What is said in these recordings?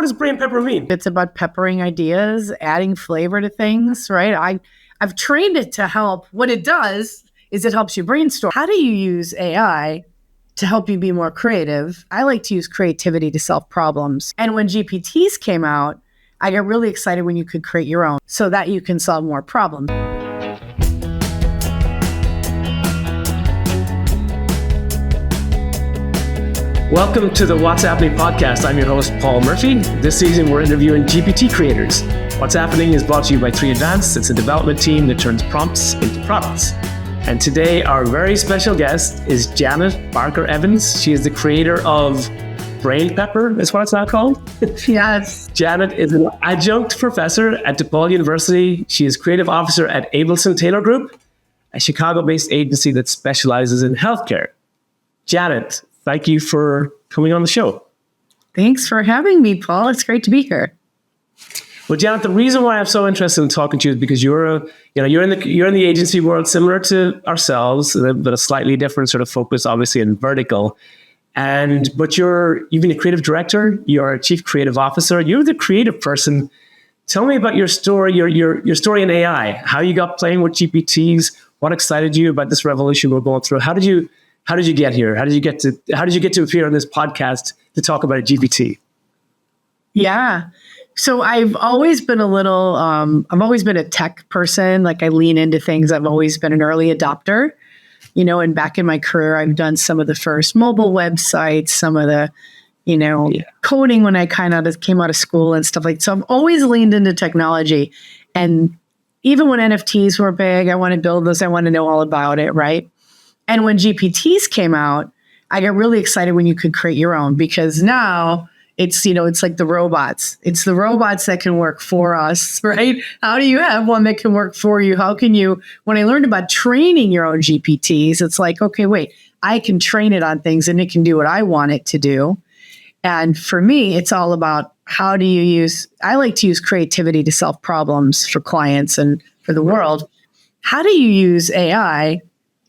what does BrainPepper mean? It's about peppering ideas, adding flavor to things, right? I've trained it to help. What it does is it helps you brainstorm. How do you use AI to help you be more creative? I like to use creativity to solve problems. And when GPTs came out, I got really excited when you could create your own so that you can solve more problems. Welcome to the What's Appening podcast. I'm your host, Paul Murphy. This season, we're interviewing GPT creators. What's Appening is brought to you by 3 Advanced. It's a development team that turns prompts into products. And today, our very special guest is Janet Barker-Evans. She is the creator of BrainPepper, is what it's now called. Yes. Janet is an adjunct professor at DePaul University. She is creative officer at Abelson Taylor Group, a Chicago-based agency that specializes in healthcare. Janet, thank you for coming on the show. Thanks for having me, Paul. It's great to be here. Well, Janet, the reason why I'm so interested in talking to you is because you're in the agency world similar to ourselves, but a slightly different sort of focus, obviously in vertical. But you've been a creative director. You're a chief creative officer. You're the creative person. Tell me about your story, your story in AI. How you got playing with GPTs. What excited you about this revolution we're going through? How did you get here? How did you get to appear on this podcast to talk about a GPT? Yeah. So I've always been I've always been a tech person. Like I lean into things. I've always been an early adopter, and back in my career, I've done some of the first mobile websites, some of the, coding when I kind of came out of school and stuff like that. So I've always leaned into technology. And even when NFTs were big, I want to build those. I want to know all about it. Right. And when GPTs came out, I got really excited when you could create your own, because now it's like the robots. It's the robots that can work for us, right? How do you have one that can work for you? How can you, when I learned about training your own GPTs, it's like, okay, wait, I can train it on things and it can do what I want it to do. And for me, it's all about I like to use creativity to solve problems for clients and for the world. How do you use AI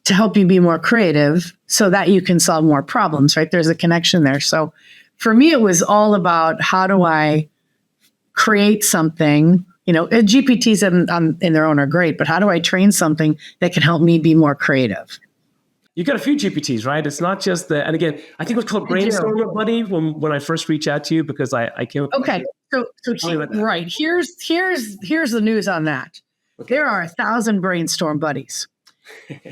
to help you be more creative so that you can solve more problems, right? There's a connection there. So for me, it was all about how do I create something, GPTs in their own are great, but how do I train something that can help me be more creative? You got a few GPTs, right? It's not just and again, I think it was called Brainstorm Buddy when I first reached out to you because I came up. Okay. So right. Here's the news on that. Okay. There are 1,000 Brainstorm Buddies.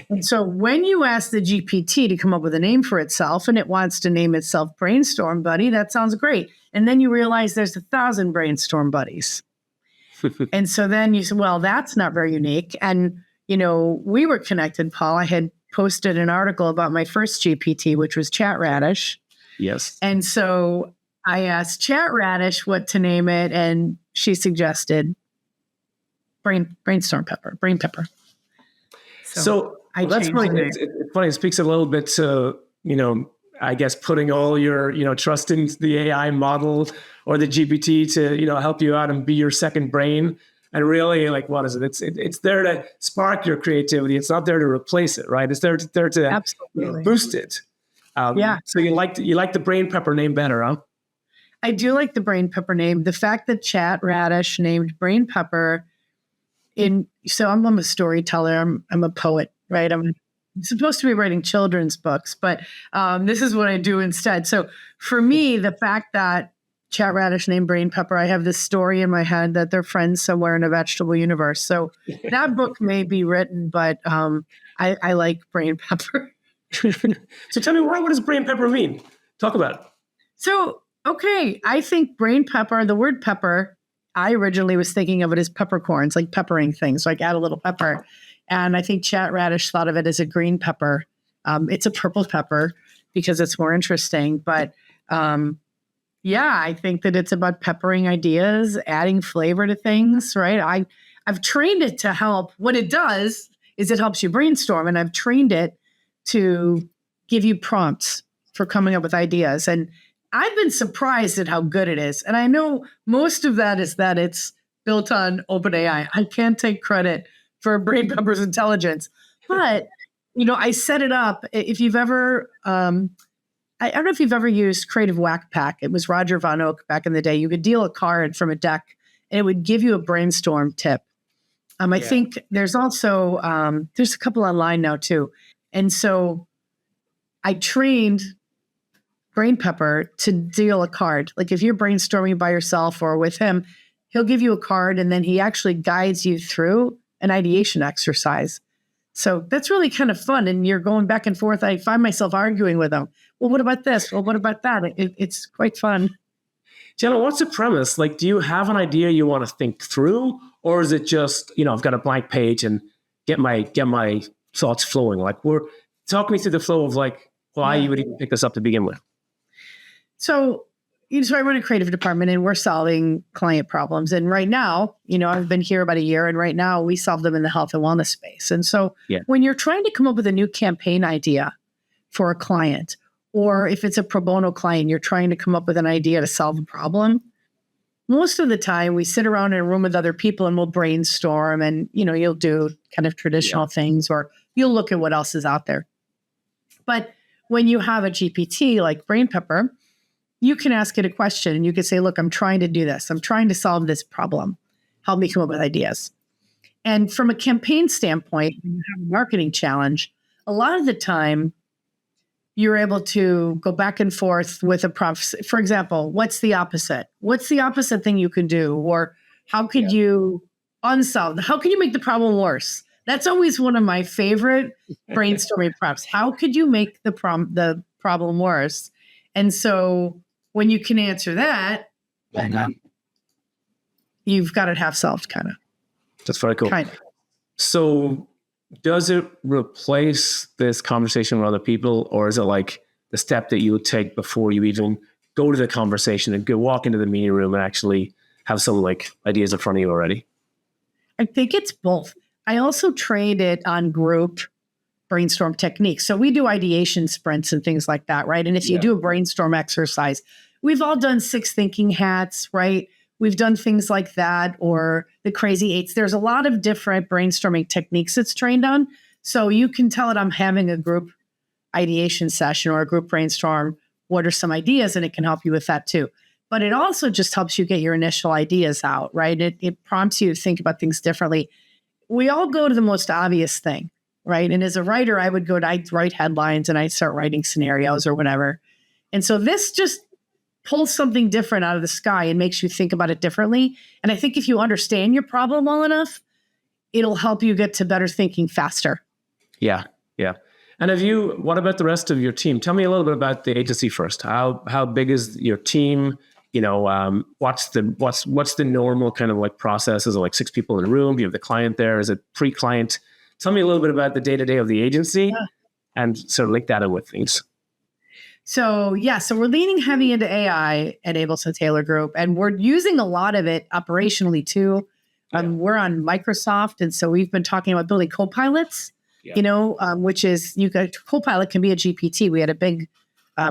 And so when you ask the GPT to come up with a name for itself and it wants to name itself Brainstorm Buddy, that sounds great. And then you realize there's 1,000 Brainstorm Buddies. And so then you say, well, that's not very unique. And, we were connected, Paul. I had posted an article about my first GPT, which was Chat Radish. Yes. And so I asked Chat Radish what to name it. And she suggested BrainPepper. So that's really it's funny. It speaks a little bit to, I guess putting all your, trust in the AI model or the GPT to, help you out and be your second brain. And really, like, what is it? It's there to spark your creativity. It's not there to replace it, right? It's there to boost it. Yeah. So you like the BrainPepper name better, huh? I do like the BrainPepper name. The fact that Chat Radish named BrainPepper. So I'm a storyteller. I'm a poet, right? I'm supposed to be writing children's books, but this is what I do instead. So for me, the fact that Chat Radish named BrainPepper, I have this story in my head that they're friends somewhere in a vegetable universe. So that book may be written, but I like BrainPepper. So tell me, what does BrainPepper mean? Talk about it. So, okay, I think BrainPepper, the word pepper, I originally was thinking of it as peppercorns, like peppering things, like add a little pepper. And I think Chat Radish thought of it as a green pepper. It's a purple pepper because it's more interesting. But I think that it's about peppering ideas, adding flavor to things, right? I've trained it to help. What it does is it helps you brainstorm. And I've trained it to give you prompts for coming up with ideas. And I've been surprised at how good it is. And I know most of that is that it's built on OpenAI. I can't take credit for BrainPepper's intelligence. But, I set it up. If you've ever I don't know if you've ever used Creative Whack Pack. It was Roger Von Oak back in the day. You could deal a card from a deck and it would give you a brainstorm tip. I think there's also, there's a couple online now too. And so I trained BrainPepper to deal a card. Like if you're brainstorming by yourself or with him, he'll give you a card and then he actually guides you through an ideation exercise. So that's really kind of fun. And you're going back and forth. I find myself arguing with him. Well, what about this? Well, what about that? It's quite fun. Jenna, what's the premise? Like, do you have an idea you want to think through? Or is it just, I've got a blank page and get my thoughts flowing? Like, talk me through the flow of like why you would even pick this up to begin with. So I run a creative department and we're solving client problems. And right now, I've been here about a year and right now we solve them in the health and wellness space. And so when you're trying to come up with a new campaign idea for a client, or if it's a pro bono client, you're trying to come up with an idea to solve a problem, most of the time we sit around in a room with other people and we'll brainstorm and, you'll do kind of traditional things or you'll look at what else is out there. But when you have a GPT like BrainPepper, you can ask it a question and you can say, look, I'm trying to do this. I'm trying to solve this problem. Help me come up with ideas. And from a campaign standpoint, when you have a marketing challenge, a lot of the time you're able to go back and forth with a prompt. For example, what's the opposite? What's the opposite thing you can do? Or how could you unsolve? How can you make the problem worse? That's always one of my favorite brainstorming prompts. How could you make the problem worse? And so when you can answer that, you've got it half solved, kind of. That's very cool. Kind of. So does it replace this conversation with other people, or is it like the step that you would take before you even go to the conversation and go walk into the meeting room and actually have some like ideas in front of you already? I think it's both. I also trained it on group brainstorm techniques. So we do ideation sprints and things like that, right? And if you do a brainstorm exercise, we've all done 6 thinking hats, right? We've done things like that, or the crazy 8s. There's a lot of different brainstorming techniques it's trained on. So you can tell it I'm having a group ideation session or a group brainstorm. What are some ideas? And it can help you with that too. But it also just helps you get your initial ideas out, right? It prompts you to think about things differently. We all go to the most obvious thing, right? And as a writer, I'd write headlines and I'd start writing scenarios or whatever. And so this just pulls something different out of the sky and makes you think about it differently. And I think if you understand your problem well enough, it'll help you get to better thinking faster. Yeah. And what about the rest of your team? Tell me a little bit about the agency first. How big is your team? What's the normal kind of like process? Is it like 6 people in a room? Do you have the client there? Is it pre-client? Tell me a little bit about the day-to-day of the agency and sort of link that in with things. So we're leaning heavy into AI at Abelson Taylor Group, and we're using a lot of it operationally too. We're on Microsoft, and so we've been talking about building co-pilots, which is co-pilot can be a GPT. We had a big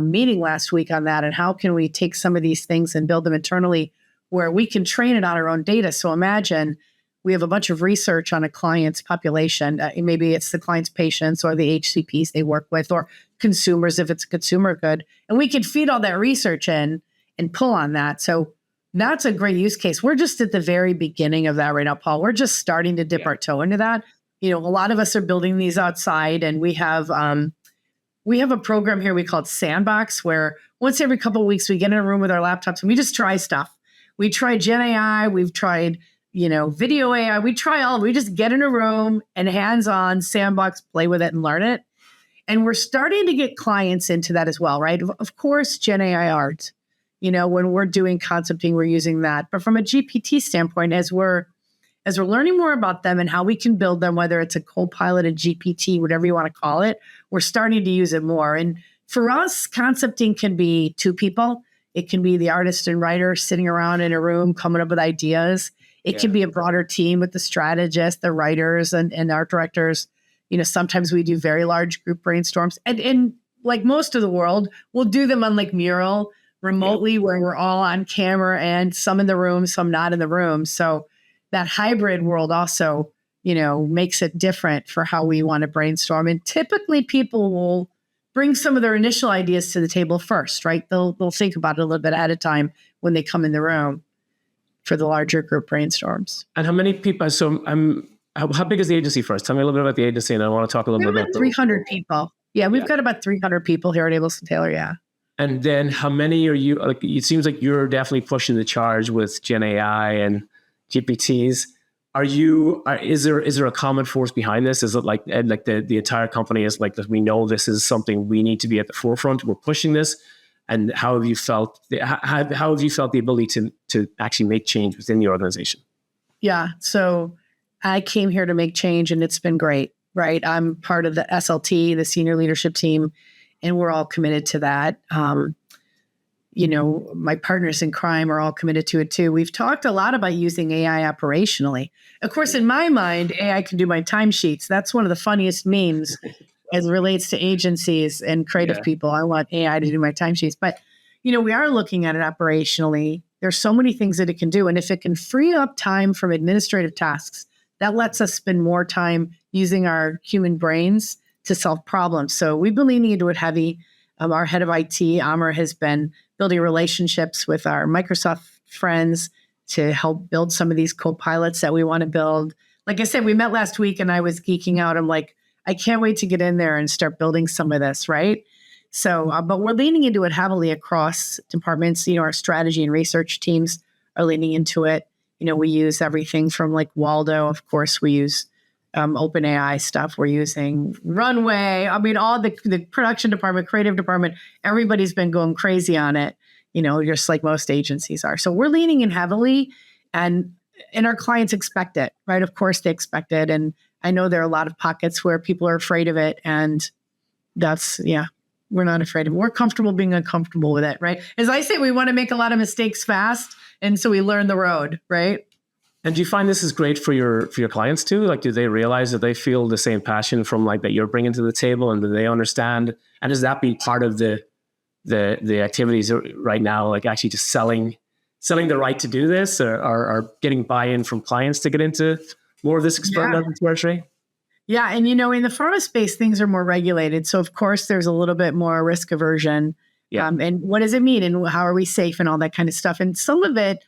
meeting last week on that, and how can we take some of these things and build them internally where we can train it on our own data. So imagine we have a bunch of research on a client's population. Maybe it's the client's patients or the HCPs they work with or consumers if it's a consumer good. And we can feed all that research in and pull on that. So that's a great use case. We're just at the very beginning of that right now, Paul. We're just starting to dip our toe into that. A lot of us are building these outside, and we have a program here we call it Sandbox, where once every couple of weeks we get in a room with our laptops and we just try stuff. We try Gen AI, we've tried video AI, we just get in a room and hands-on sandbox, play with it and learn it. And we're starting to get clients into that as well, right? Of course, Gen AI art, when we're doing concepting, we're using that. But from a GPT standpoint, as we're learning more about them and how we can build them, whether it's a co-pilot, a GPT, whatever you want to call it, we're starting to use it more. And for us, concepting can be 2 people. It can be the artist and writer sitting around in a room coming up with ideas. It can be a broader team with the strategists, the writers, and art directors. Sometimes we do very large group brainstorms. And like most of the world, we'll do them on like Mural remotely where we're all on camera and some in the room, some not in the room. So that hybrid world also, makes it different for how we want to brainstorm. And typically people will bring some of their initial ideas to the table first, right? They'll think about it a little bit at a time when they come in the room for the larger group brainstorms. And how many people? So how big is the agency first? Tell me a little bit about the agency, and I want to talk a little bit about 300 people. Yeah, we've got about 300 people here at Abelson Taylor. Yeah. And then how many are you? Like, it seems like you're definitely pushing the charge with Gen AI and GPTs. Is there a common force behind this? Is it like the entire company is like that? We know this is something we need to be at the forefront. We're pushing this. And how have you felt? How have you felt the ability to actually make change within the organization? Yeah. So I came here to make change, and it's been great. Right. I'm part of the SLT, the senior leadership team, and we're all committed to that. My partners in crime are all committed to it too. We've talked a lot about using AI operationally. Of course, in my mind, AI can do my timesheets. That's one of the funniest memes as it relates to agencies and creative people. I want AI to do my timesheets. But, we are looking at it operationally. There's so many things that it can do. And if it can free up time from administrative tasks, that lets us spend more time using our human brains to solve problems. So we've been leaning into it heavy. Our head of IT, Amr, has been building relationships with our Microsoft friends to help build some of these co-pilots that we want to build. Like I said, we met last week and I was geeking out. I'm like, I can't wait to get in there and start building some of this, right? So, but we're leaning into it heavily across departments. Our strategy and research teams are leaning into it. We use everything from like Waldo. Of course, we use OpenAI stuff. We're using Runway. I mean, all the production department, creative department, everybody's been going crazy on it, just like most agencies are. So we're leaning in heavily, and our clients expect it, right? Of course they expect it. And I know there are a lot of pockets where people are afraid of it. And we're not afraid of it. We're comfortable being uncomfortable with it, right? As I say, we want to make a lot of mistakes fast. And so we learn the road, right? And do you find this is great for your clients too? Like, do they realize that they feel the same passion from like that you're bringing to the table, and do they understand? And has that been part of the activities right now, like actually just selling the right to do this, or getting buy-in from clients to get into more of this experimental territory? Yeah, and in the pharma space, things are more regulated, so of course there's a little bit more risk aversion. Yeah. And what does it mean, and how are we safe, and all that kind of stuff. And some of it,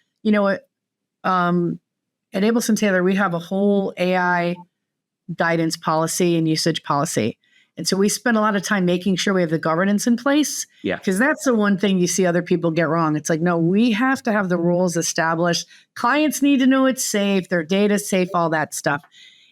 at Abelson Taylor, we have a whole AI guidance policy and usage policy. And so we spend a lot of time making sure we have the governance in place. Yeah. Because that's the one thing you see other people get wrong. It's like, no, we have to have the rules established. Clients need to know it's safe, their data's safe, all that stuff.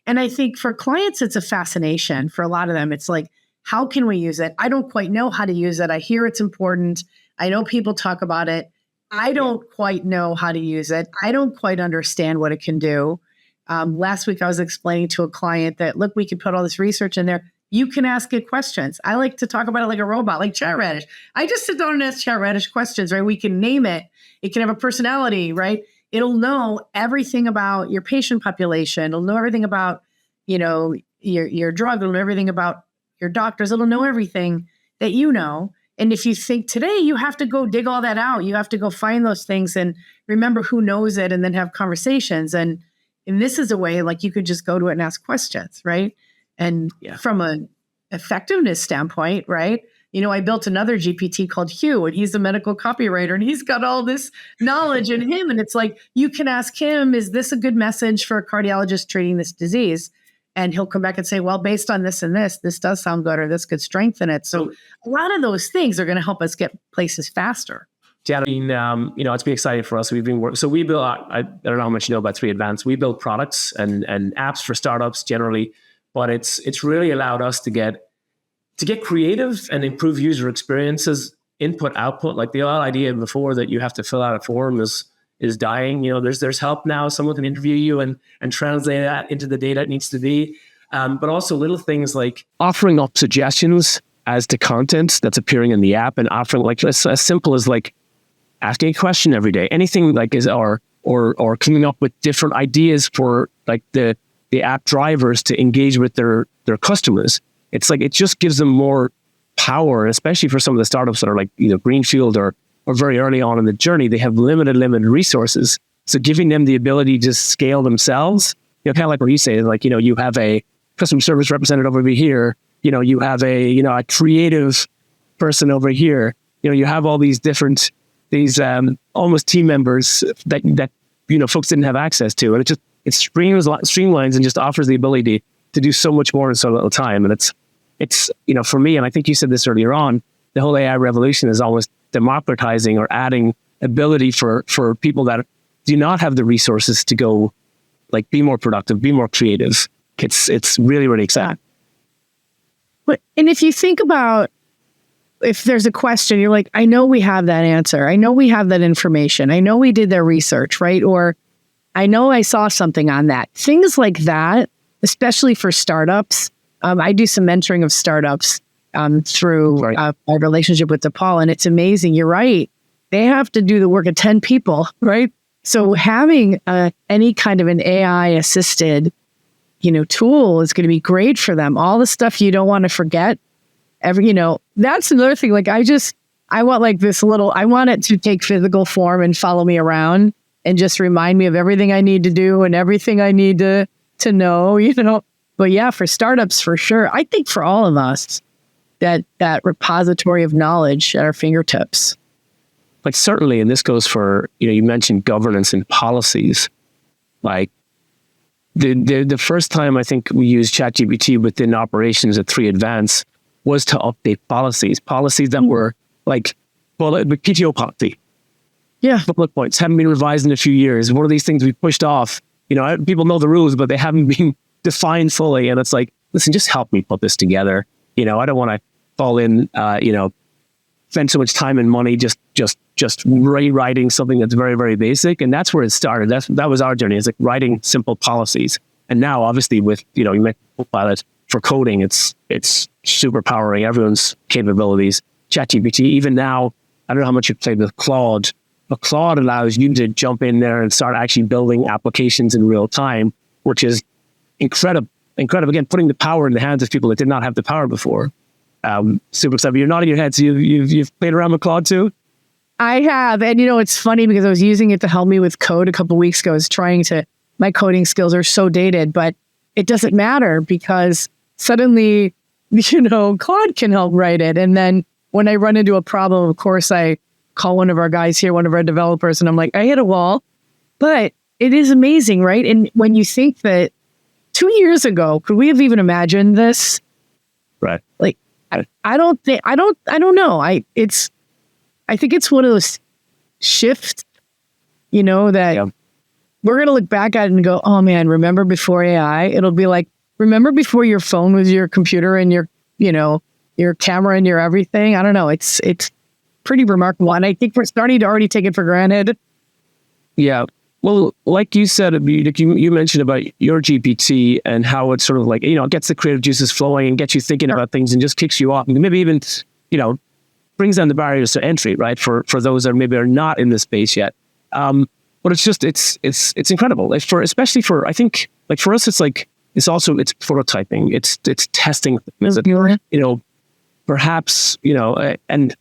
And I think for clients, it's a fascination. For a lot of them, it's like, how can we use it? I don't quite know how to use it. I hear it's important. I know people talk about it. I don't quite know how to use it. I don't quite understand what it can do. Last week, I was explaining to a client that, look, we could put all this research in there. You can ask it questions. I like to talk about it like a robot, like Chat Radish. I just sit down and ask Chat Radish questions, right? We can name it. It can have a personality, right? It'll know everything about your patient population. It'll know everything about, your drug. It'll know everything about your doctors. It'll know everything that you know. And if you think today, you have to go dig all that out. You have to go find those things and remember who knows it, and then have conversations. And this is a way, like, you could just go to it and ask questions, right? And from an effectiveness standpoint, right? I built another GPT called Hugh, and he's a medical copywriter, and he's got all this knowledge in him. And it's like, you can ask him, is this a good message for a cardiologist treating this disease? And he'll come back and say, well, based on this and this does sound good, or this could strengthen it. So a lot of those things are going to help us get places faster. Yeah, it's been exciting for us. We've been working. So we build, I don't know how much you know about 3 Advanced. We build products and apps for startups generally, but it's really allowed us to get creative and improve user experiences, input, output. Like the old idea before that you have to fill out a form is dying. There's help now. Someone can interview you and translate that into the data it needs to be. But also little things like offering up suggestions as to content that's appearing in the app, and offering like as simple as like asking a question every day. Anything like or coming up with different ideas for like the app drivers to engage with their customers. It's like it just gives them more power, especially for some of the startups that are like either greenfield or very early on in the journey. They have limited resources. So giving them the ability to scale themselves, kind of like what you say, like, you have a customer service representative over here, you have a creative person over here. You have all these different, almost team members that folks didn't have access to. And it streamlines and just offers the ability to do so much more in so little time. And it's for me, and I think you said this earlier on, the whole AI revolution is almost democratizing or adding ability for people that do not have the resources to go be more productive, be more creative. It's really, really exciting. And if you think about, if there's a question, you're like, I know we have that answer. I know we have that information. I know we did their research, right? Or I know I saw something on that. Things like that, especially for startups. I do some mentoring of startups through my relationship with DePaul, and it's amazing. You're right. They have to do the work of 10 people, right? So having any kind of an AI assisted, tool is going to be great for them. All the stuff you don't want to forget. That's another thing. I want I want it to take physical form and follow me around and just remind me of everything I need to do and everything I need to know, But yeah, for startups, for sure. I think for all of us, that repository of knowledge at our fingertips. Certainly, and this goes for, you mentioned governance and policies. The first time I think we used ChatGPT within operations at 3 Advance was to update policies that were PTO policy. Yeah. Bullet points haven't been revised in a few years. One of these things we pushed off. People know the rules, but they haven't been defined fully. And it's listen, just help me put this together. I don't want to fall in, spend so much time and money just rewriting something that's very, very basic. And that's where it started. That was our journey. It's writing simple policies. And now, obviously, with you make Copilot for coding, it's super powering everyone's capabilities. ChatGPT, even now, I don't know how much you've played with Claude, but Claude allows you to jump in there and start actually building applications in real time, which is incredible. Again, putting the power in the hands of people that did not have the power before. Super excited. You're nodding your head, so you've played around with Claude too? I have. And it's funny because I was using it to help me with code a couple of weeks ago. I was my coding skills are so dated, but it doesn't matter because suddenly, Claude can help write it. And then when I run into a problem, of course, I call one of our guys here, one of our developers, and I'm like, I hit a wall. But it is amazing, right? And when you think that 2 years ago, could we have even imagined this? Right. I don't know. I think it's one of those shifts, that we're going to look back at it and go, oh man, remember before AI? It'll be remember before your phone was your computer and your camera and your everything? I don't know. It's pretty remarkable. And I think we're starting to already take it for granted. Yeah. Well, like you said, you mentioned about your GPT and how it's sort of it gets the creative juices flowing and gets you thinking about things and just kicks you off. And maybe even, brings down the barriers to entry, right? For those that maybe are not in this space yet. But it's just, it's incredible. Especially for, I think, for us, it's prototyping. It's testing. Perhaps, and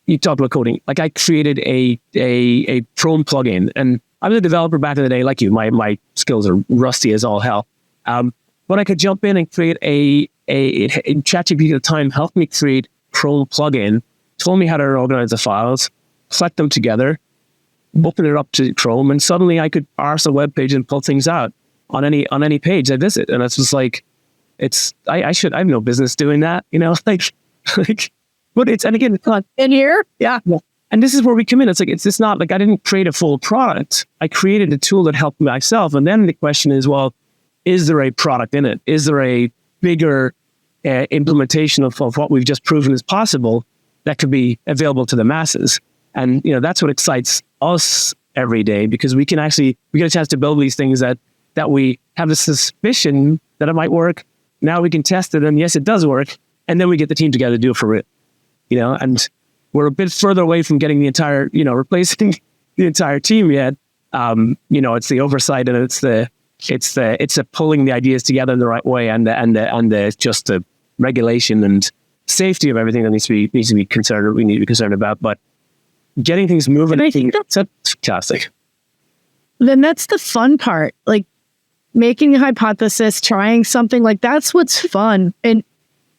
you talked about coding. I created a Chrome plugin, and I was a developer back in the day, like you. My skills are rusty as all hell. But I could jump in and create a ChatGPT at the time helped me create Chrome plugin, told me how to organize the files, collect them together, open it up to Chrome, and suddenly I could parse a web page and pull things out on any page I visit. And it's just I have no business doing that, but it's, and again, it's not in here. Yeah. And this is where we come in. It's it's not I didn't create a full product. I created a tool that helped myself. And then the question is, well, is there a product in it? Is there a bigger implementation of what we've just proven is possible that could be available to the masses? And, that's what excites us every day, because we get a chance to build these things that we have the suspicion that it might work. Now we can test it, and yes, it does work. And then we get the team together to do it for real, and we're a bit further away from getting the entire, replacing the entire team yet. It's the oversight, and it's the pulling the ideas together in the right way, and the regulation and safety of everything that needs to be concerned. We need to be concerned about, but getting things moving. And I think that's fantastic. Then that's the fun part, making a hypothesis, trying something, that's what's fun. And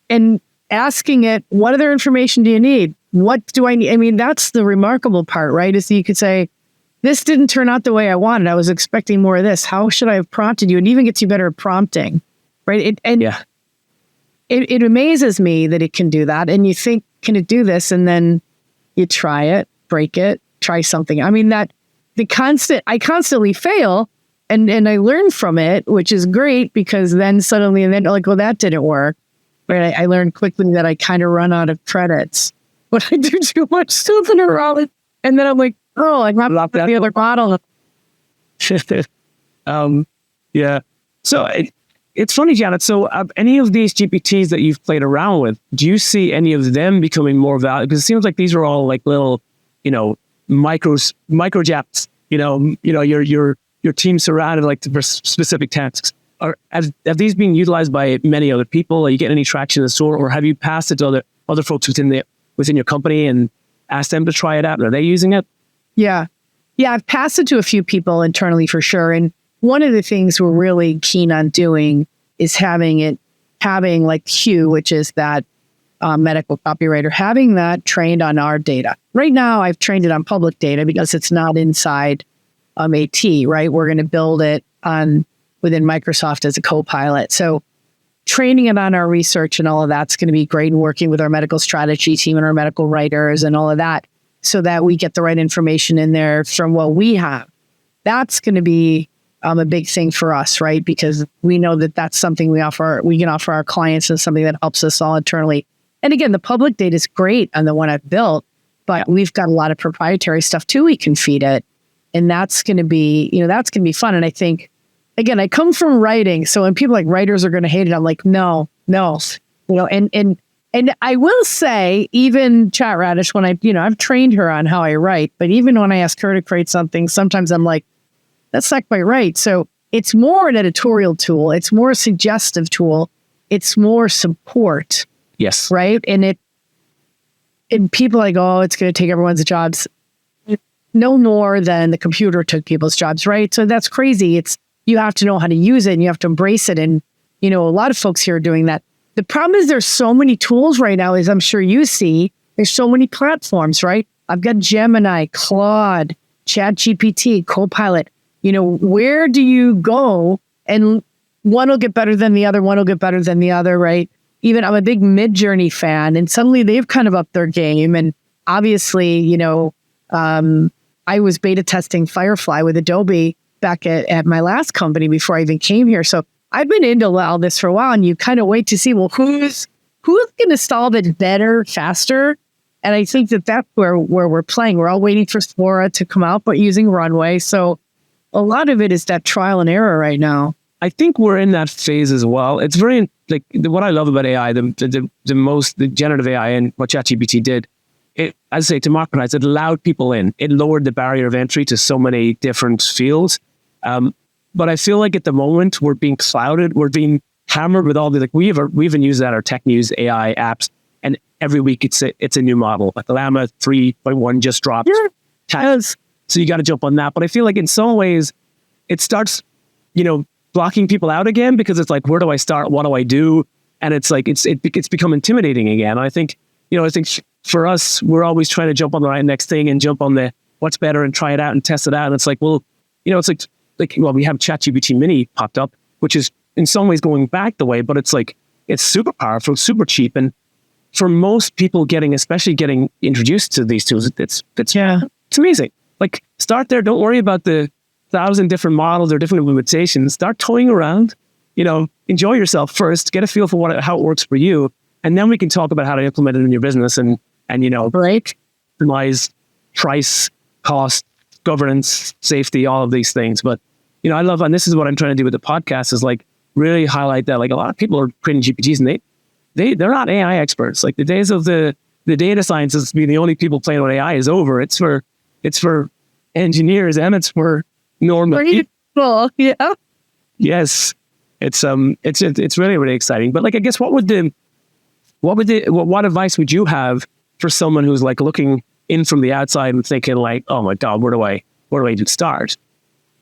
and asking it, what other information do you need? What do I need? I mean, that's the remarkable part, right? Is that you could say, this didn't turn out the way I wanted. I was expecting more of this. How should I have prompted you? It even gets you better at prompting, right? It amazes me that it can do that. And you think, can it do this? And then you try it, break it, try something. I mean, I constantly fail and I learn from it, which is great because then suddenly, and then like, well, that didn't work. Right? I learned quickly that I kind of run out of credits when I do too much stuff in a row. And then I'm like, oh, I have the other model. Yeah. So it's funny, Janet. So any of these GPTs that you've played around with, do you see any of them becoming more valuable? Because it seems like these are all like little, micro japs. Your team surrounded like for specific tasks. Have these been utilized by many other people? Are you getting any traction in the store, or have you passed it to other folks within your company and asked them to try it out? Are they using it? Yeah, I've passed it to a few people internally for sure. And one of the things we're really keen on doing is having like Hugh, which is that medical copywriter, having that trained on our data. Right now, I've trained it on public data because it's not inside AT, right? We're going to build it within Microsoft as a co-pilot. So training it on our research and all of that's going to be great, and working with our medical strategy team and our medical writers and all of that so that we get the right information in there from what we have. That's going to be a big thing for us, right? Because we know that that's something we can offer our clients and something that helps us all internally. And again, the public data is great on the one I've built, but we've got a lot of proprietary stuff too we can feed it. And that's going to be, that's going to be fun. And I think, again, I come from writing. So when people like writers are going to hate it, I'm like, no. And I will say, even Chat Radish, when I've trained her on how I write, but even when I ask her to create something, sometimes I'm like, that's not quite right. So it's more an editorial tool. It's more a suggestive tool. It's more support. Yes. Right. And people are like, oh, it's going to take everyone's jobs. No more than the computer took people's jobs. Right. So that's crazy. You have to know how to use it and you have to embrace it. And, a lot of folks here are doing that. The problem is there's so many tools right now, as I'm sure you see, there's so many platforms, right? I've got Gemini, Claude, ChatGPT, Copilot. Where do you go? And one will get better than the other. One will get better than the other, right? Even I'm a big Midjourney fan, and suddenly they've kind of upped their game. And obviously, I was beta testing Firefly with Adobe back at my last company before I even came here. So I've been into all this for a while, and you kind of wait to see, well, who's going to solve it better, faster? And I think that's where we're playing. We're all waiting for Sora to come out, but using Runway. So a lot of it is that trial and error right now. I think we're in that phase as well. It's very what I love about AI, the generative AI and what ChatGPT did. It, as I say, democratized. It allowed people in. It lowered the barrier of entry to so many different fields. But I feel like at the moment we're being clouded. We're being hammered with all the we even use that our tech news AI apps, and every week it's a new model. Like the Llama 3.1 just dropped. Yeah. So you got to jump on that. But I feel like in some ways it starts, blocking people out again, because it's like, where do I start? What do I do? And it's like it's become intimidating again. I think for us, we're always trying to jump on the right next thing and jump on the what's better and try it out and test it out. And it's like, well, it's like we have ChatGPT Mini popped up, which is in some ways going back the way, but it's like, it's super powerful, super cheap. And for most people especially getting introduced to these tools, it's amazing. Like, start there. Don't worry about the 1,000 different models or different implementations. Start toying around, enjoy yourself first, get a feel for how it works for you. And then we can talk about how to implement it in your business and optimize price, cost, governance, safety, all of these things. But, I love, and this is what I'm trying to do with the podcast, is like really highlight that, like, a lot of people are creating GPTs and they're not AI experts. Like, the days of the data scientists being the only people playing with AI is over. It's for engineers and it's for normal people. Yeah. Yes. It's really, really exciting. But like, I guess what advice would you have for someone who's like looking in from the outside and thinking like, oh my God, where do I start?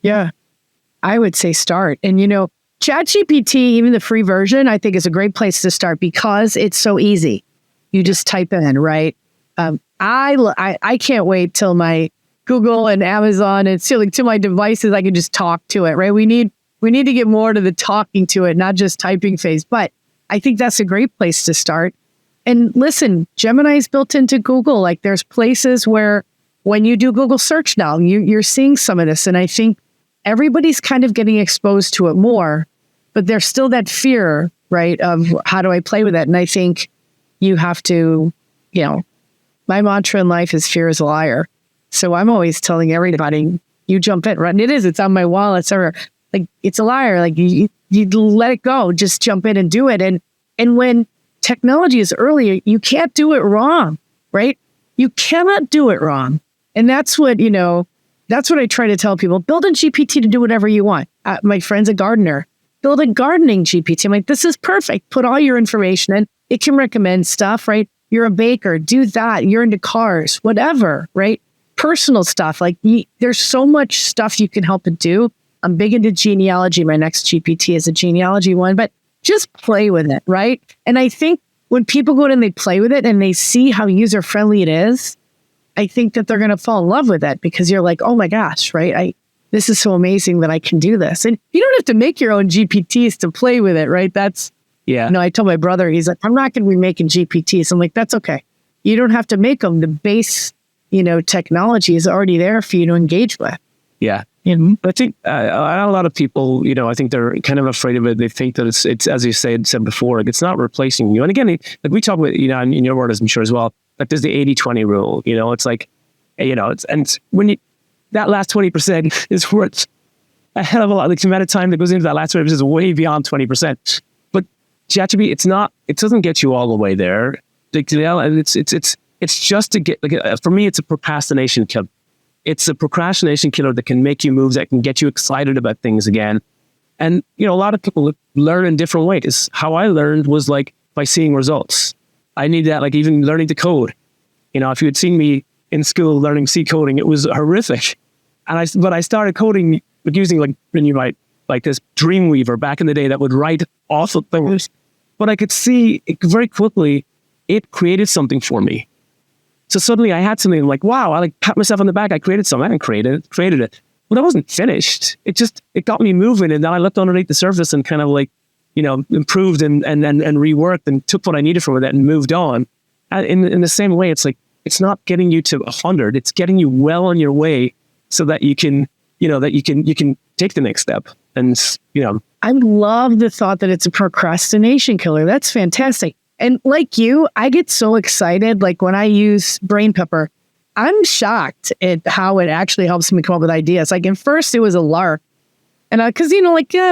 Yeah, I would say start. And ChatGPT, even the free version, I think is a great place to start because it's so easy. You just type in, right? I can't wait till my Google and Amazon and to my devices, I can just talk to it, right? We need to get more to the talking to it, not just typing phase. But I think that's a great place to start. And listen, Gemini is built into Google. Like there's places where when you do Google search now, you're seeing some of this. And I think everybody's kind of getting exposed to it more, but there's still that fear, right? Of how do I play with it? And I think you have to, my mantra in life is fear is a liar. So I'm always telling everybody, you jump in, right? And it's on my wall, it's everywhere. Like it's a liar. Like you let it go, just jump in and do it. And when technology is early, you can't do it wrong, right? You cannot do it wrong. And that's what I try to tell people. Build a GPT to do whatever you want. My friend's a gardener. Build a gardening GPT. I'm like, this is perfect. Put all your information in. It can recommend stuff, right? You're a baker, do that. You're into cars, whatever, right? Personal stuff. Like there's so much stuff you can help it do. I'm big into genealogy. My next GPT is a genealogy one, but just play with it, right? And I think when people go in and they play with it and they see how user-friendly it is, I think that they're going to fall in love with it because you're like, oh my gosh, right? This is so amazing that I can do this. And you don't have to make your own GPTs to play with it, right? I told my brother, he's like, I'm not going to be making GPTs. I'm like, that's okay. You don't have to make them. The base, technology is already there for you to engage with. Yeah. I think a lot of people, I think they're kind of afraid of it. They think that it's as you said before, like it's not replacing you. And again, like we talk about, in your world, as I'm sure as well, like there's the 80-20 rule, it's like, and when that last 20% is worth a hell of a lot. Like the amount of time that goes into that last 20% is way beyond 20%. But ChatGPT, it doesn't get you all the way there. It's just to get, for me, it's a procrastination killer. It's a procrastination killer that can make you move, that can get you excited about things again. And, a lot of people learn in different ways. How I learned was like by seeing results. I need that, like even learning to code. If you had seen me in school learning C coding, it was horrific. But I started coding using this Dreamweaver back in the day that would write awful things. But I could see very quickly, it created something for me. So suddenly I had something like, wow, I pat myself on the back. I created something. I didn't created it. But I wasn't finished. It got me moving. And then I looked underneath the surface and kind of improved and reworked and took what I needed from it and moved on. In the same way, it's like, it's not getting you to 100. It's getting you well on your way so that you can take the next step. And, I love the thought that it's a procrastination killer. That's fantastic. And like you, I get so excited. Like when I use BrainPepper, I'm shocked at how it actually helps me come up with ideas. Like at first it was a lark. And because,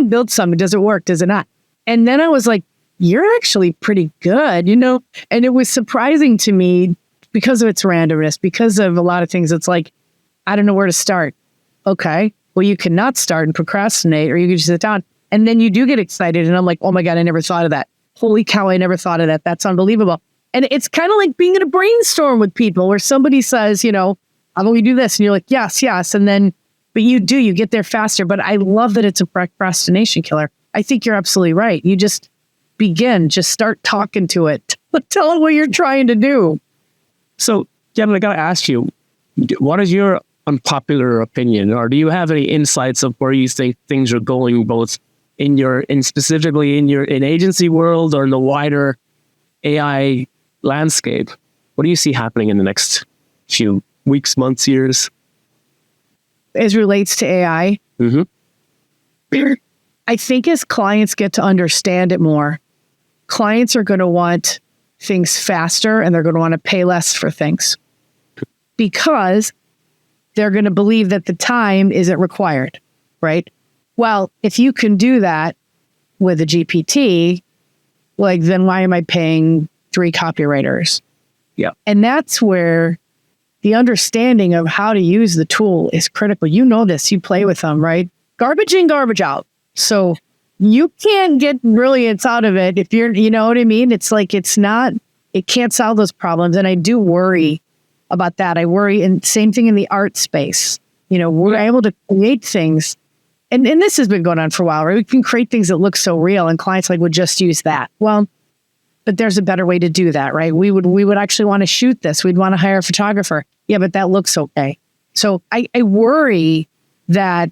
build something. Does it work? Does it not? And then I was like, you're actually pretty good, And it was surprising to me because of its randomness, because of a lot of things. It's like, I don't know where to start. Okay, well, you cannot start and procrastinate, or you can just sit down. And then you do get excited. And I'm like, oh my God, I never thought of that. Holy cow, I never thought of that. That's unbelievable. And it's kind of like being in a brainstorm with people where somebody says, how about we do this? And you're like, yes. And then, but you get there faster. But I love that it's a procrastination killer. I think you're absolutely right. You just start talking to it. Tell it what you're trying to do. So, Gavin, I got to ask you, what is your unpopular opinion? Or do you have any insights of where you think things are going, both specifically in agency world or in the wider AI landscape? What do you see happening in the next few weeks, months, years? As relates to AI, I think as clients get to understand it more, clients are going to want things faster and they're going to want to pay less for things because they're going to believe that the time isn't required, right? Well, if you can do that with a GPT, then why am I paying 3 copywriters? Yeah. And that's where the understanding of how to use the tool is critical. You know this, you play with them, right? Garbage in, garbage out. So you can't get brilliance out of it if you know what I mean? It's like, it can't solve those problems. And I do worry about that. I worry, and same thing in the art space. We're able to create things and this has been going on for a while, right? We can create things that look so real and clients like would just use that. Well, but there's a better way to do that, right? We would actually want to shoot this. We'd want to hire a photographer. Yeah, but that looks okay. So I worry that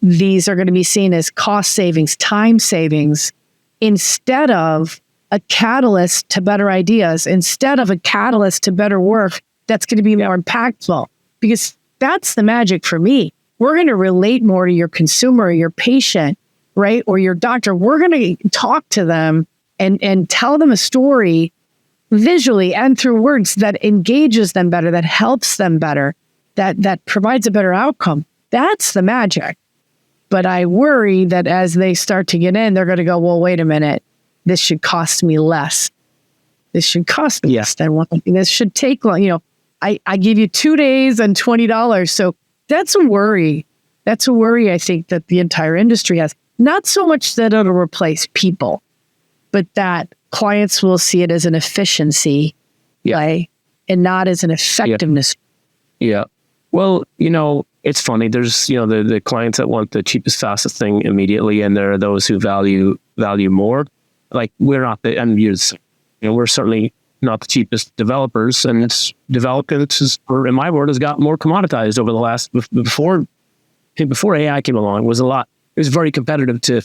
these are going to be seen as cost savings, time savings, instead of a catalyst to better ideas, instead of a catalyst to better work that's going to be more impactful. Because that's the magic for me. We're going to relate more to your consumer, or your patient, right? Or your doctor. We're going to talk to them and tell them a story visually and through words that engages them better, that helps them better, that provides a better outcome. That's the magic. But I worry that as they start to get in, they're going to go, well, wait a minute, this should cost me less. This should cost me less than one. This should take long. I give you 2 days and $20. So that's a worry. That's a worry, I think, that the entire industry has. Not so much that it'll replace people, but that clients will see it as an efficiency play and not as an effectiveness. Yeah. Well, it's funny. There's, the clients that want the cheapest, fastest thing immediately, and there are those who value more. Like, we're not the end users. We're certainly not the cheapest developers, and development in my world, has got more commoditized over the last, before AI came along, it was very competitive to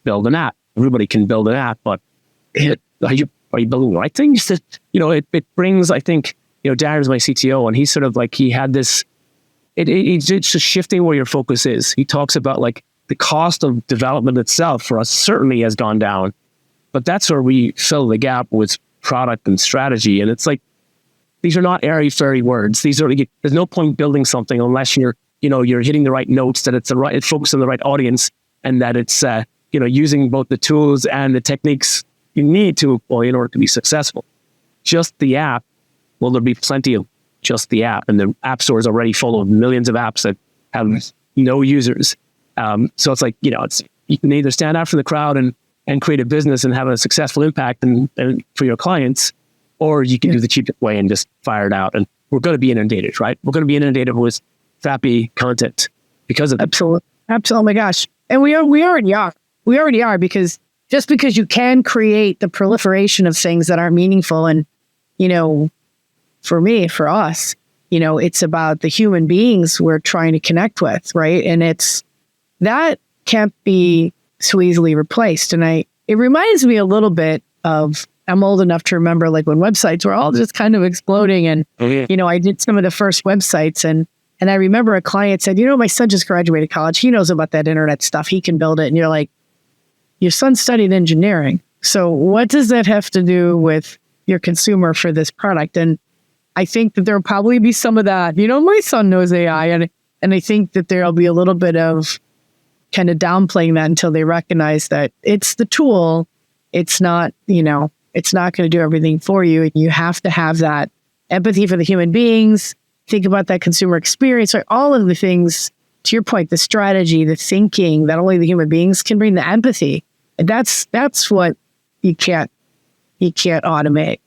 build an app. Everybody can build an app, but are you building the right things? It brings, I think, Darren's my CTO, and he's sort of like, he had this, it's just shifting where your focus is. He talks about like the cost of development itself for us certainly has gone down, but that's where we fill the gap with product and strategy. And it's like, these are not airy-fairy words. These are, there's no point building something unless you're hitting the right notes, that it's focused on the right audience, and that it's, using both the tools and the techniques you need to employ in order to be successful. Just the app, well, there'll be plenty of just the app, and the app store is already full of millions of apps that have no users. So it's like, you can either stand out from the crowd and create a business and have a successful impact and for your clients, or you can do the cheapest way and just fire it out. And we're going to be inundated, right? We're going to be inundated with crappy content because of that. Absolutely. Oh my gosh. And we already are. We already are, because just because you can create the proliferation of things that aren't meaningful, and, for us, it's about the human beings we're trying to connect with, right? And that can't be so easily replaced. And it reminds me a little bit of, I'm old enough to remember like when websites were all just kind of exploding. And, I did some of the first websites, and I remember a client said, my son just graduated college. He knows about that internet stuff. He can build it. And you're like, your son studied engineering. So what does that have to do with your consumer for this product? And I think that there'll probably be some of that. My son knows AI, and I think that there'll be a little bit of kind of downplaying that until they recognize that it's the tool. It's not, it's not going to do everything for you. And you have to have that empathy for the human beings. Think about that consumer experience, right? All of the things, to your point, the strategy, the thinking that only the human beings can bring, the empathy. And that's what you can't automate.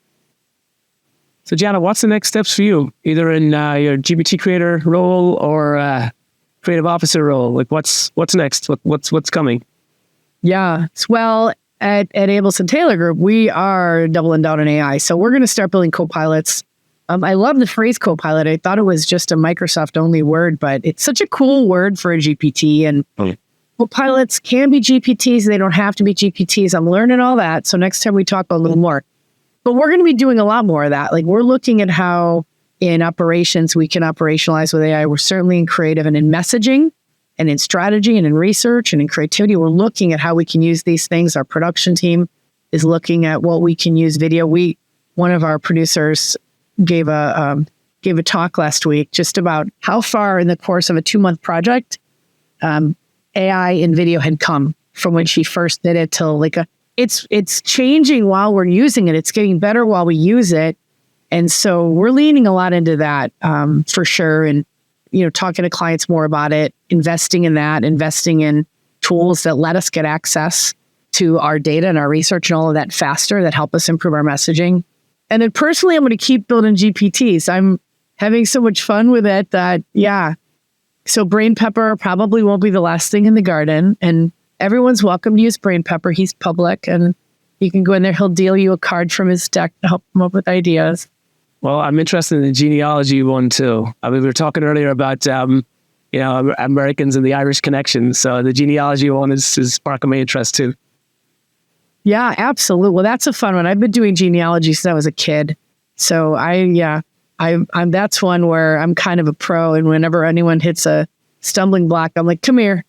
So, Jana, what's the next steps for you, either in your GPT creator role or creative officer role? Like, what's next? What's coming? Yeah, well, at Abelson Taylor Group, we are doubling down on AI. So we're going to start building co-pilots. I love the phrase co-pilot. I thought it was just a Microsoft-only word, but it's such a cool word for a GPT. And co-pilots can be GPTs. They don't have to be GPTs. I'm learning all that. So next time we talk a little more. But we're going to be doing a lot more of that. Like, we're looking at how in operations we can operationalize with AI. We're certainly in creative and in messaging and in strategy and in research and in creativity. We're looking at how we can use these things. Our production team is looking at what we can use video. One of our producers gave a talk last week just about how far in the course of a 2-month project AI in video had come from when she first did it till it's changing while we're using it. It's getting better while we use it. And so we're leaning a lot into that for sure. And, talking to clients more about it, investing in that, investing in tools that let us get access to our data and our research and all of that faster, that help us improve our messaging. And then personally, I'm going to keep building GPTs. I'm having so much fun with it that, So BrainPepper probably won't be the last thing in the garden, and everyone's welcome to use BrainPepper. He's public, and you can go in there. He'll deal you a card from his deck to help him up with ideas. Well, I'm interested in the genealogy one too. I mean, we were talking earlier about Americans and the Irish connection. So the genealogy one is sparking my interest too. Yeah, absolutely. Well, that's a fun one. I've been doing genealogy since I was a kid. So I'm that's one where I'm kind of a pro. And whenever anyone hits a stumbling block, I'm like, come here,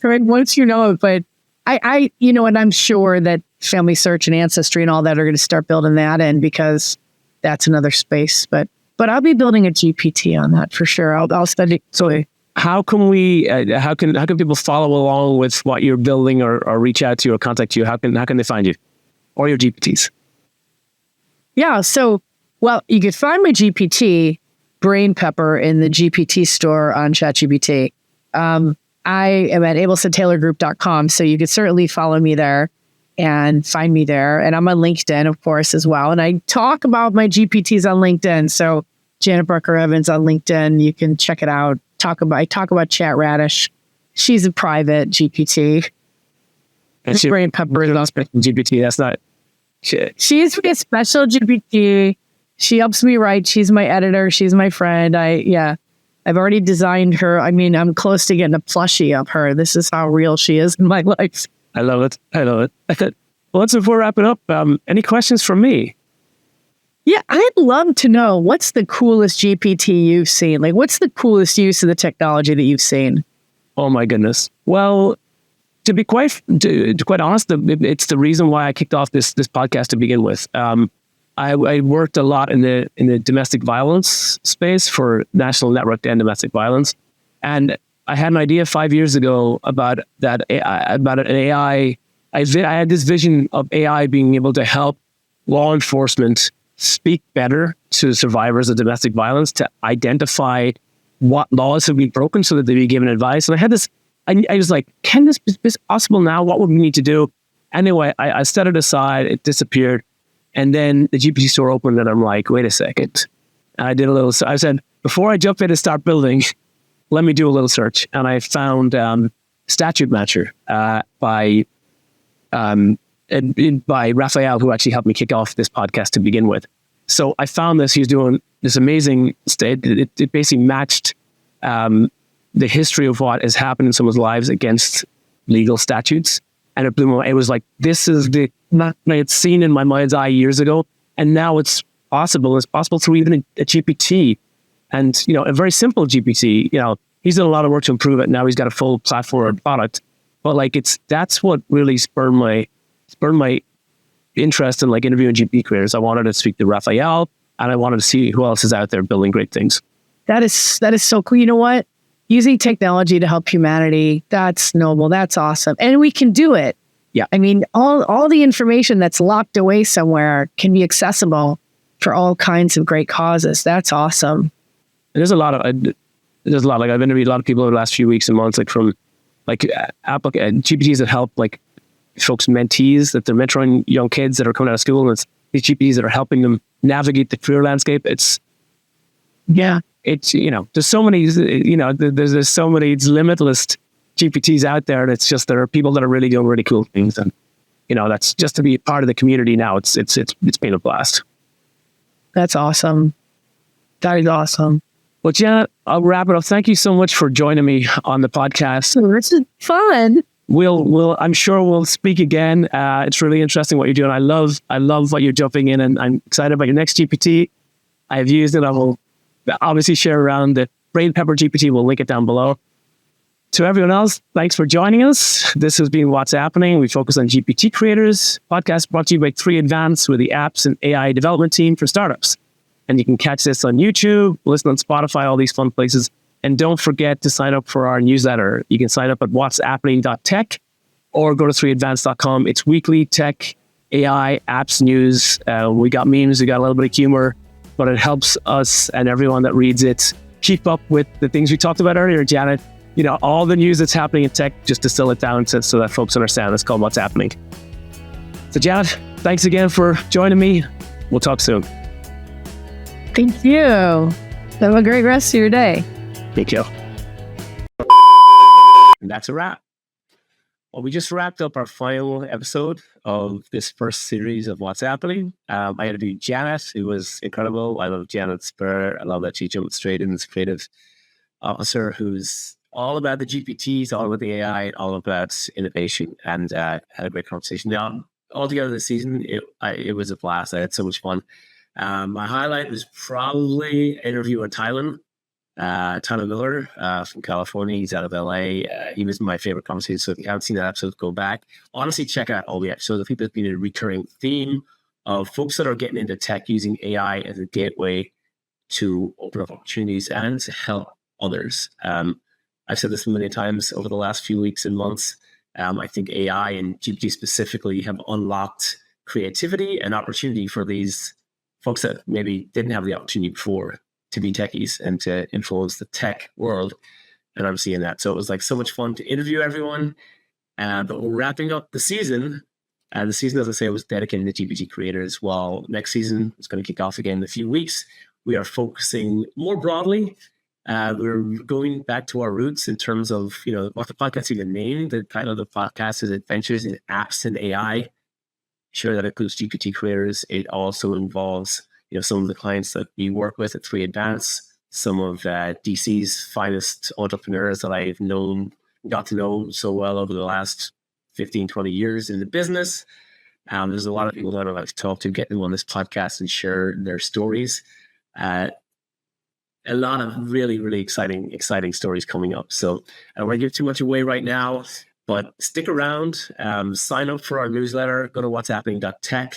right? Once you know it. But and I'm sure that Family Search and Ancestry and all that are going to start building that in, because that's another space. But I'll be building a GPT on that for sure. I'll study. So how can we? How can people follow along with what you're building, or reach out to you or contact you? How can they find you or your GPTs? Yeah. So, well, you could find my GPT, BrainPepper, in the GPT store on ChatGPT. I am at abelsontaylorgroup.com, so you could certainly follow me there and find me there. And I'm on LinkedIn, of course, as well. And I talk about my GPTs on LinkedIn. So Janet Barker Evans on LinkedIn, you can check it out. I talk about Chat Radish. She's a private GPT. And BrainPepper is not special GPT. That's not. She's a special GPT. She helps me write. She's my editor. She's my friend. I've already designed her. I mean, I'm close to getting a plushie of her. This is how real she is in my life. I love it. Well, before wrapping up, any questions from me? Yeah, I'd love to know, what's the coolest GPT you've seen? Like, what's the coolest use of the technology that you've seen? Oh my goodness. Well, to be quite honest, it's the reason why I kicked off this podcast to begin with. I worked a lot in the domestic violence space for National Network to End Domestic Violence, and I had an idea 5 years ago about an AI. I had this vision of AI being able to help law enforcement speak better to survivors of domestic violence, to identify what laws have been broken so that they be given advice. And I had this. I was like, can this be possible now? What would we need to do? Anyway, I set it aside. It disappeared. And then the GPT store opened, and I'm like, wait a second. And I did a little. So I said, before I jump in and start building, let me do a little search. And I found Statute Matcher by Raphael, who actually helped me kick off this podcast to begin with. So I found this. He was doing this amazing state. It basically matched the history of what has happened in someone's lives against legal statutes. And it blew me away. It was like, this is I had seen in my mind's eye years ago, and now it's possible. It's possible through even a GPT, and a very simple GPT. He's done a lot of work to improve it. Now he's got a full platform or product. But that's what really spurred my interest in interviewing GPT creators. I wanted to speak to Raphael, and I wanted to see who else is out there building great things. That is so cool. You know what? Using technology to help humanity, that's noble. That's awesome. And we can do it. Yeah. I mean, all the information that's locked away somewhere can be accessible for all kinds of great causes. That's awesome. There's a lot. I've interviewed a lot of people over the last few weeks and months, GPTs that help folks, mentees, that they're mentoring young kids that are coming out of school, and it's these GPTs that are helping them navigate the career landscape. There's so many, there's so many, it's limitless GPTs out there. And it's just, there are people that are really doing really cool things. And, that's just to be part of the community now. It's been a blast. That's awesome. That is awesome. Well, Janet, I'll wrap it up. Thank you so much for joining me on the podcast. This is fun. I'm sure we'll speak again. It's really interesting what you're doing. I love what you're jumping in, and I'm excited about your next GPT. I've used it. I will obviously share around the BrainPepper GPT. We'll link it down below. To everyone else, thanks for joining us. This has been What's Happening. We focus on GPT creators. Podcast brought to you by 3Advance, with the apps and AI development team for startups. And you can catch this on YouTube, listen on Spotify, all these fun places. And don't forget to sign up for our newsletter. You can sign up at whatshappening.tech or go to 3advance.com. It's weekly tech, AI, apps news. We got memes, we got a little bit of humor, but it helps us and everyone that reads it keep up with the things we talked about earlier, Janet. All the news that's happening in tech, just distill it down so that folks understand. It's called What's Happening. So Janet, thanks again for joining me. We'll talk soon. Thank you. Have a great rest of your day. Thank you. And that's a wrap. Well, we just wrapped up our final episode of this first series of What's Happening. I interviewed Janet, who was incredible. I love Janet's spirit. I love that she jumped straight in as creative officer who's all about the GPTs, all about the AI, all about innovation, and had a great conversation. Now, altogether this season, it was a blast. I had so much fun. My highlight was probably an interview in Thailand. Tyler Miller from California. He's out of LA. He was my favorite conversation. So if you haven't seen that episode, go back. Honestly, check out all the episodes. I think there's been a recurring theme of folks that are getting into tech using AI as a gateway to open up opportunities and to help others. I've said this many times over the last few weeks and months. I think AI and GPT specifically have unlocked creativity and opportunity for these folks that maybe didn't have the opportunity before to be techies and to influence the tech world. And I'm seeing that. So it was like so much fun to interview everyone. But we're wrapping up the season. And the season, as I say, was dedicated to GPT creators. While next season is going to kick off again in a few weeks, we are focusing more broadly. We're going back to our roots in terms of, what the podcast even named. The title of the podcast is Adventures in Apps and AI. Sure, that includes GPT creators. It also involves some of the clients that we work with at 3 Advance, some of DC's finest entrepreneurs that I've got to know so well over the last 15, 20 years in the business. There's a lot of people that I'd like to talk to, get them on this podcast and share their stories. A lot of really, really exciting stories coming up. So I don't want to give too much away right now, but stick around, sign up for our newsletter, go to what'shappening.tech.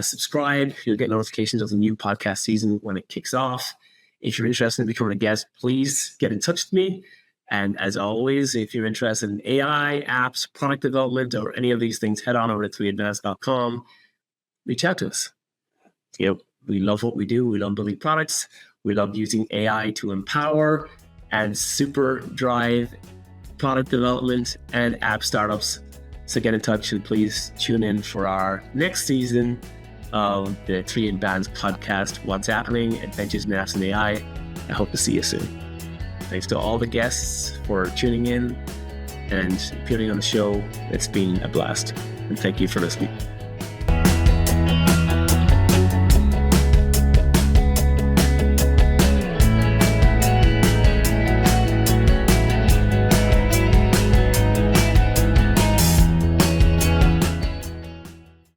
Subscribe. You'll get notifications of the new podcast season when it kicks off. If you're interested in becoming a guest, please get in touch with me. And as always, if you're interested in AI, apps, product development, or any of these things, head on over to 3advance.com. Reach out to us. We love what we do. We love building products. We love using AI to empower and super drive product development and app startups. So get in touch and please tune in for our next season of the 3 Advance podcast, What's Happening, Adventures in Apps and AI. I hope to see you soon. Thanks to all the guests for tuning in and appearing on the show. It's been a blast. And thank you for listening.